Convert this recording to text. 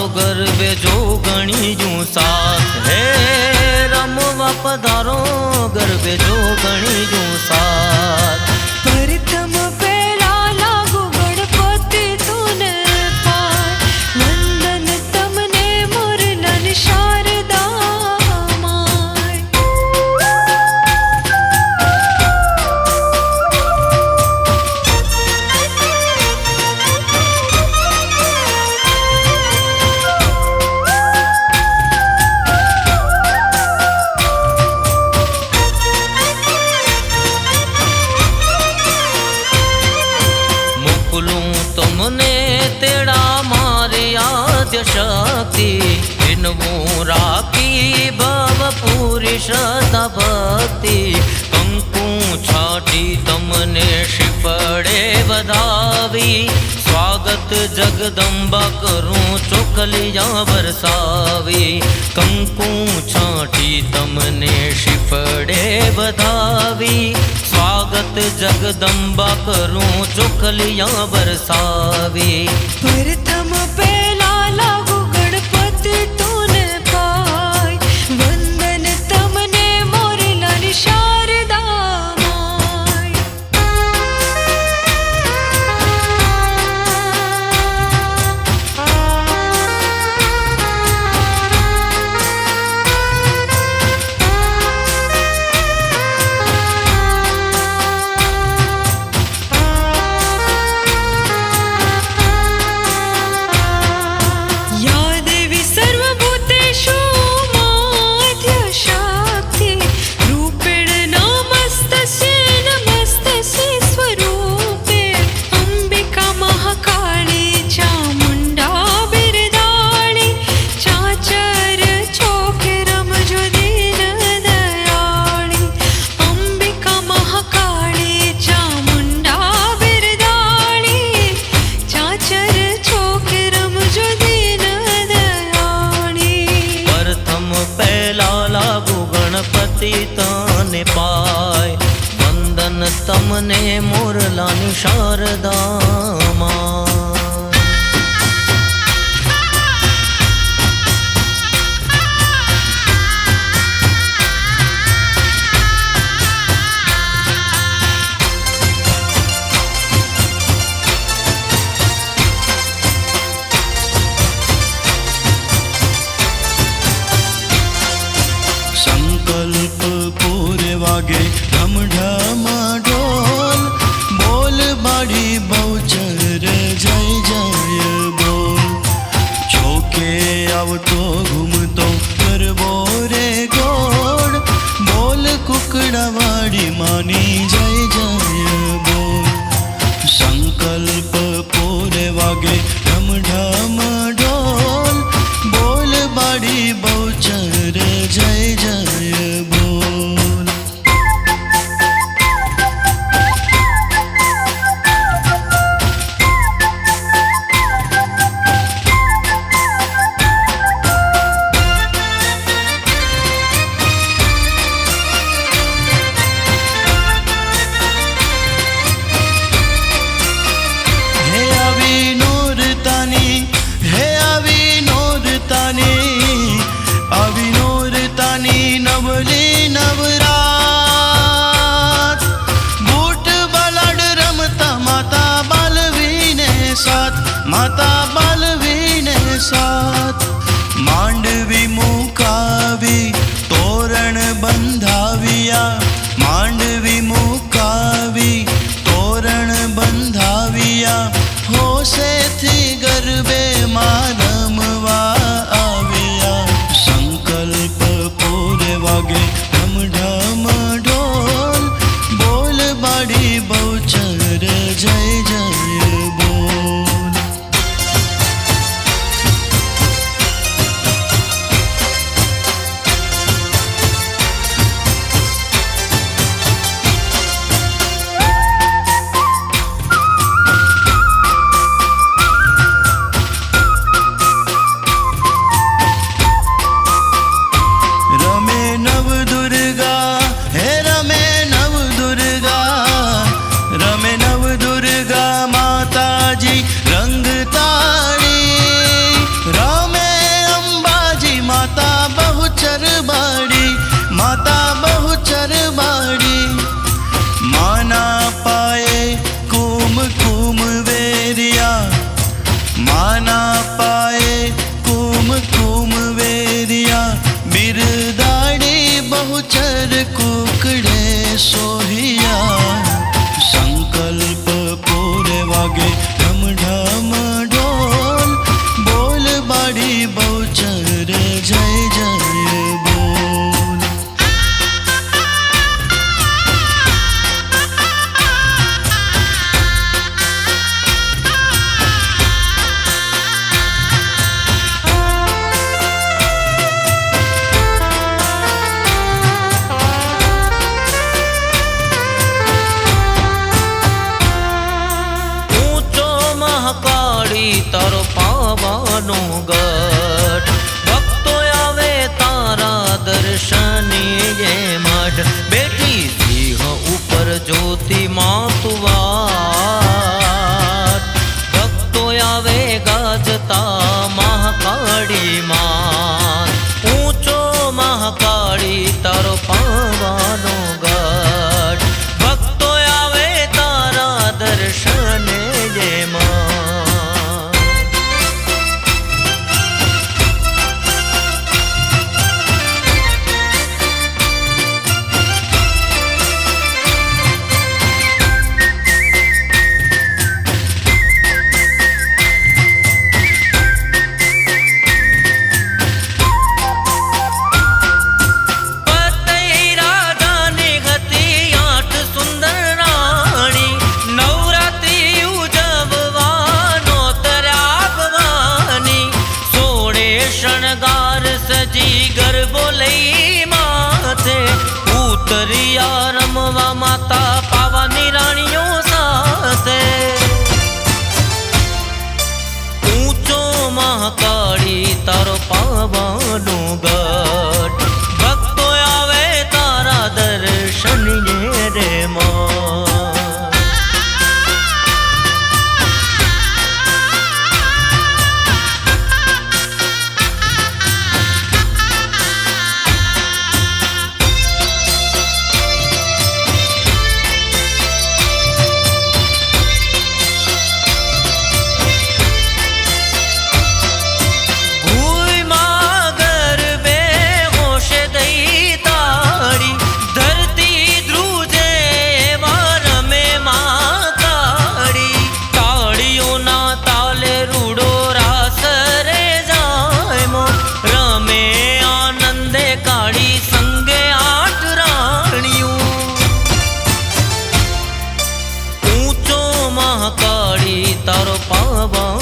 मारो गरबे जो गणी जू साथ है रमवा पधारो गरबे जो गणी जू साथ प्रथम पेला लागू गणपति तूने पाय वंदन तमने मुरलन शारदा माय तुमने तेरा मारे आद्य शक्ति इनवू राखी भव पूरी श्रद्धा भक्ति कंकु छाटी तमने शिफड़े बधावी स्वागत जगदम्बा करूं चोखलिया बरसावी कंकु छाटी तमने शिफड़े बधावी स्वागत जगदम्बा करूं चोखलिया बरसावी प्रथम पेला लागू गणपति तूने पाय वंदन तमने मोरलन शारदा माय तने पाय वंदन तमने मोरलानी शारदा मां संकल्प पूरे वागे ढम ढमा ढोल बोल बाड़ी बहुचर जय जय बोल चौके आवतो घूमतो करबो रे गोड़ बोल कुकड़ा वाड़ी मानी जय जय बोल संकल्प पूरे वागे ढम ढमा ढोल बोल बाड़ी बहुचर जय जय बोल ગઢ ભક્તો આવે તારા દર્શની જે મઢ બેઠી સિંહ ઉપર જ્યોતિ માતુવાર ભક્તો આવે ગાજતા મહાકાળી માં ઊંચો મહાકાળી તારો પાવાનો ગઢ ભક્તો આવે તારા દર્શને જે માં શણગાર સજી ગરબો લઈ માથે ઉતરિયા રમવા માતા પાવાની રાણીઓ સાથે ઊંચો મહાકાળી તારો પાવાનો ગઢ ભક્તો આવે તારા દર્શન રે માં તારો પાવા